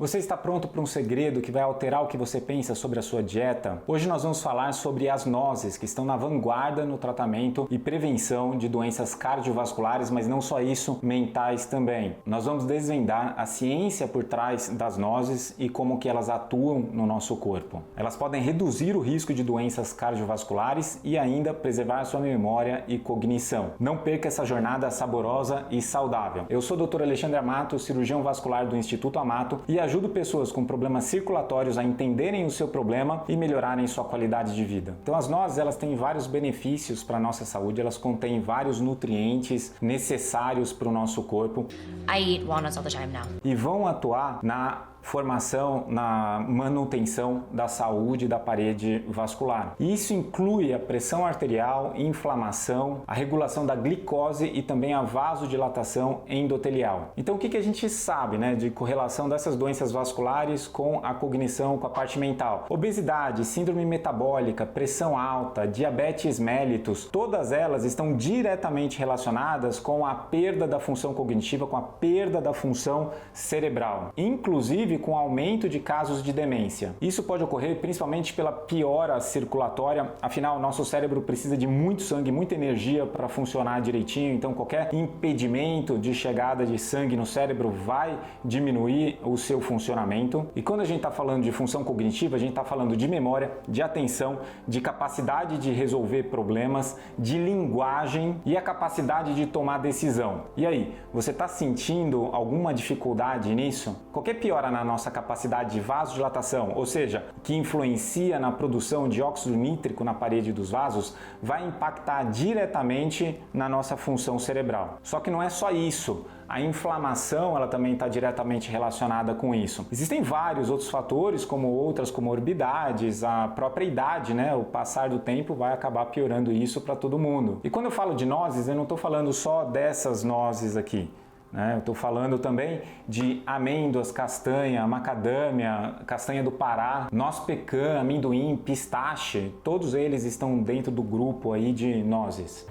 Você está pronto para um segredo que vai alterar o que você pensa sobre a sua dieta? Hoje nós vamos falar sobre as nozes, que estão na vanguarda no tratamento e prevenção de doenças cardiovasculares, mas não só isso, mentais também. Nós vamos desvendar a ciência por trás das nozes e como que elas atuam no nosso corpo. Elas podem reduzir o risco de doenças cardiovasculares e ainda preservar a sua memória e cognição. Não perca essa jornada saborosa e saudável. Eu sou o Dr. Alexandre Amato, cirurgião vascular do Instituto Amato, e ajudo pessoas com problemas circulatórios a entenderem o seu problema e melhorarem sua qualidade de vida. Então as nozes, elas têm vários benefícios para a nossa saúde, elas contêm vários nutrientes necessários para o nosso corpo. I eat walnuts all the time now. E vão atuar na formação, na manutenção da saúde da parede vascular. E isso inclui a pressão arterial, inflamação, a regulação da glicose e também a vasodilatação endotelial. Então o que a gente sabe, de correlação dessas doenças vasculares com a cognição, com a parte mental? Obesidade, síndrome metabólica, pressão alta, diabetes mellitus, todas elas estão diretamente relacionadas com a perda da função cognitiva, com a perda da função cerebral. Inclusive com aumento de casos de demência. Isso pode ocorrer principalmente pela piora circulatória, afinal, nosso cérebro precisa de muito sangue, muita energia para funcionar direitinho, então qualquer impedimento de chegada de sangue no cérebro vai diminuir o seu funcionamento. E quando a gente está falando de função cognitiva, a gente está falando de memória, de atenção, de capacidade de resolver problemas, de linguagem e a capacidade de tomar decisão. E aí, você está sentindo alguma dificuldade nisso? Qualquer piora na nossa capacidade de vasodilatação, ou seja, que influencia na produção de óxido nítrico na parede dos vasos, vai impactar diretamente na nossa função cerebral. Só que não é só isso. A inflamação, ela também está diretamente relacionada com isso. Existem vários outros fatores, como outras comorbidades, a própria idade, o passar do tempo vai acabar piorando isso para todo mundo. E quando eu falo de nozes, eu não estou falando só dessas nozes aqui. Eu estou falando também de amêndoas, castanha, macadâmia, castanha do Pará, noz pecan, amendoim, pistache, todos eles estão dentro do grupo aí de nozes.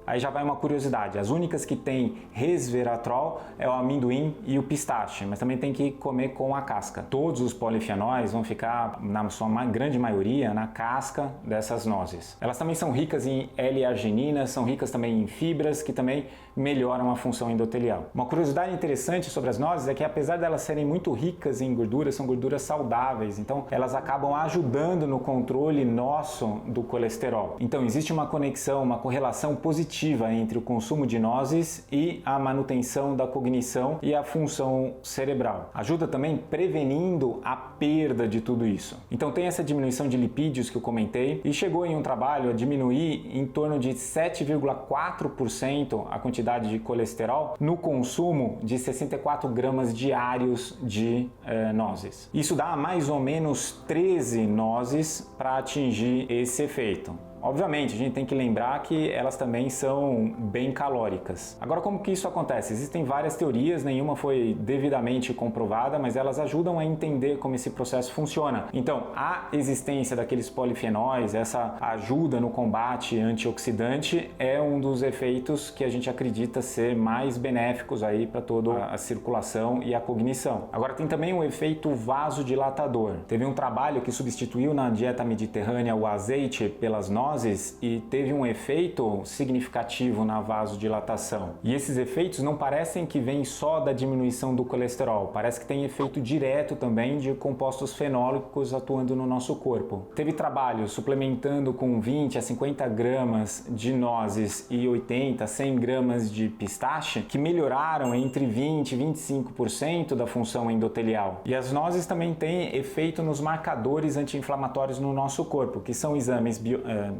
Aí já vai uma curiosidade, as únicas que têm resveratrol é o amendoim e o pistache, mas também tem que comer com a casca. Todos os polifenóis vão ficar, na sua grande maioria, na casca dessas nozes. Elas também são ricas em L-arginina, são ricas também em fibras, que também melhoram a função endotelial. Uma curiosidade interessante sobre as nozes é que, apesar de elas serem muito ricas em gorduras, são gorduras saudáveis, então elas acabam ajudando no controle nosso do colesterol. Então existe uma conexão, uma correlação positiva entre o consumo de nozes e a manutenção da cognição e a função cerebral. Ajuda também prevenindo a perda de tudo isso. Então tem essa diminuição de lipídios que eu comentei e chegou em um trabalho a diminuir em torno de 7,4% a quantidade de colesterol no consumo de 64 gramas diários de nozes. Isso dá mais ou menos 13 nozes para atingir esse efeito. Obviamente, a gente tem que lembrar que elas também são bem calóricas. Agora, como que isso acontece? Existem várias teorias, nenhuma foi devidamente comprovada, mas elas ajudam a entender como esse processo funciona. Então, a existência daqueles polifenóis, essa ajuda no combate antioxidante, é um dos efeitos que a gente acredita ser mais benéficos aí para toda a circulação e a cognição. Agora, tem também um efeito vasodilatador. Teve um trabalho que substituiu na dieta mediterrânea o azeite pelas nozes e teve um efeito significativo na vasodilatação. E esses efeitos não parecem que vêm só da diminuição do colesterol, parece que tem efeito direto também de compostos fenólicos atuando no nosso corpo. Teve trabalho suplementando com 20 a 50 gramas de nozes e 80 a 100 gramas de pistache que melhoraram entre 20 e 25% da função endotelial. E as nozes também têm efeito nos marcadores anti-inflamatórios no nosso corpo, que são exames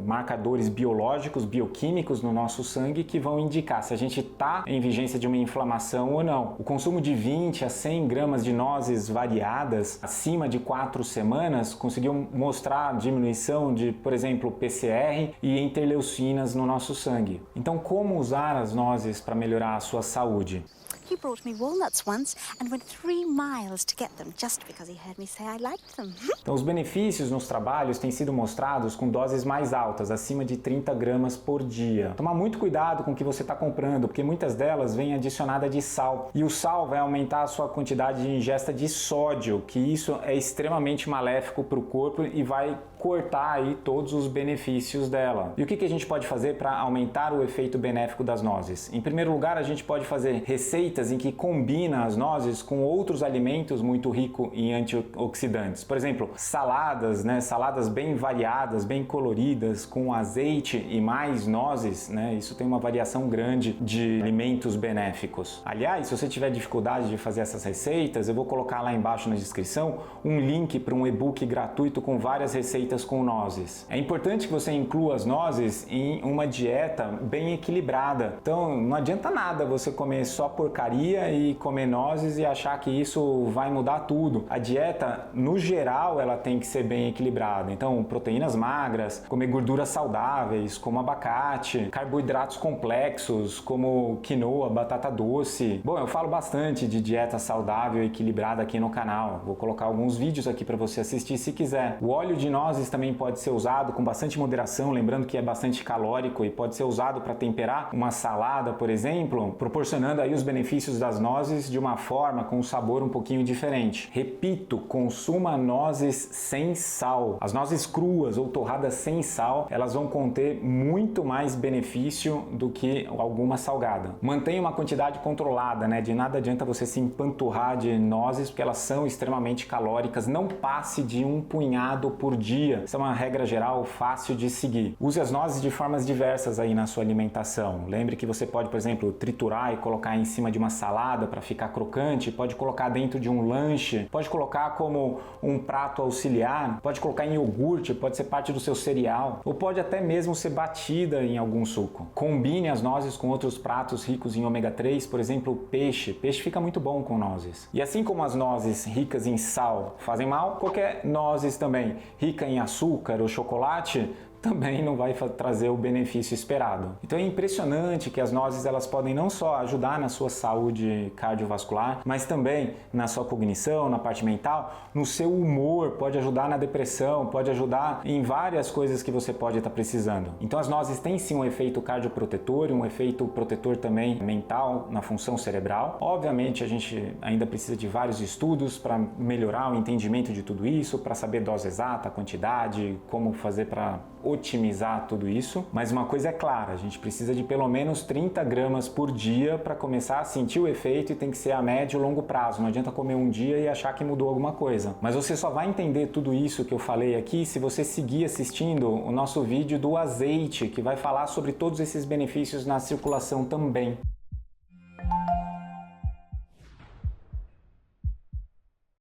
marcadores biológicos, bioquímicos no nosso sangue que vão indicar se a gente está em vigência de uma inflamação ou não. O consumo de 20 a 100 gramas de nozes variadas acima de 4 semanas conseguiu mostrar diminuição de, por exemplo, PCR e interleucinas no nosso sangue. Então, como usar as nozes para melhorar a sua saúde? He brought me walnuts once and went 3 miles to get them just because he heard me say I liked them. Então, os benefícios nos trabalhos têm sido mostrados com doses mais altas, acima de 30 gramas por dia. Tomar muito cuidado com o que você está comprando, porque muitas delas vêm adicionada de sal. E o sal vai aumentar a sua quantidade de ingesta de sódio, que isso é extremamente maléfico para o corpo e vai cortar aí todos os benefícios dela. E o que a gente pode fazer para aumentar o efeito benéfico das nozes? Em primeiro lugar, a gente pode fazer receitas em que combina as nozes com outros alimentos muito ricos em antioxidantes. Por exemplo, saladas, né? Saladas bem variadas, bem coloridas, com azeite e mais nozes, né? Isso tem uma variação grande de alimentos benéficos. Aliás, se você tiver dificuldade de fazer essas receitas, eu vou colocar lá embaixo na descrição um link para um e-book gratuito com várias receitas com nozes. É importante que você inclua as nozes em uma dieta bem equilibrada. Então, não adianta nada você comer só porcaria e comer nozes e achar que isso vai mudar tudo. A dieta, no geral, ela tem que ser bem equilibrada. Então, proteínas magras, comer gorduras saudáveis, como abacate, carboidratos complexos, como quinoa, batata doce. Bom, eu falo bastante de dieta saudável e equilibrada aqui no canal. Vou colocar alguns vídeos aqui para você assistir se quiser. O óleo de nozes também pode ser usado com bastante moderação, lembrando que é bastante calórico e pode ser usado para temperar uma salada, por exemplo, proporcionando aí os benefícios das nozes de uma forma com um sabor um pouquinho diferente. Repito, consuma nozes sem sal. As nozes cruas ou torradas sem sal, elas vão conter muito mais benefício do que alguma salgada. Mantenha uma quantidade controlada, né? De nada adianta você se empanturrar de nozes, porque elas são extremamente calóricas. Não passe de um punhado por dia. Essa é uma regra geral fácil de seguir. Use as nozes de formas diversas aí na sua alimentação. Lembre que você pode, por exemplo, triturar e colocar em cima de uma salada para ficar crocante, pode colocar dentro de um lanche, pode colocar como um prato auxiliar, pode colocar em iogurte, pode ser parte do seu cereal, ou pode até mesmo ser batida em algum suco. Combine as nozes com outros pratos ricos em ômega 3, por exemplo, peixe. Peixe fica muito bom com nozes. E assim como as nozes ricas em sal fazem mal, qualquer nozes também rica em açúcar ou chocolate também não vai trazer o benefício esperado. Então é impressionante que as nozes elas podem não só ajudar na sua saúde cardiovascular, mas também na sua cognição, na parte mental, no seu humor, pode ajudar na depressão, pode ajudar em várias coisas que você pode estar precisando. Então as nozes têm sim um efeito cardioprotetor e um efeito protetor também mental na função cerebral. Obviamente a gente ainda precisa de vários estudos para melhorar o entendimento de tudo isso, para saber dose exata, quantidade, como fazer para otimizar tudo isso, mas uma coisa é clara, a gente precisa de pelo menos 30 gramas por dia para começar a sentir o efeito e tem que ser a médio e longo prazo, não adianta comer um dia e achar que mudou alguma coisa. Mas você só vai entender tudo isso que eu falei aqui se você seguir assistindo o nosso vídeo do azeite, que vai falar sobre todos esses benefícios na circulação também.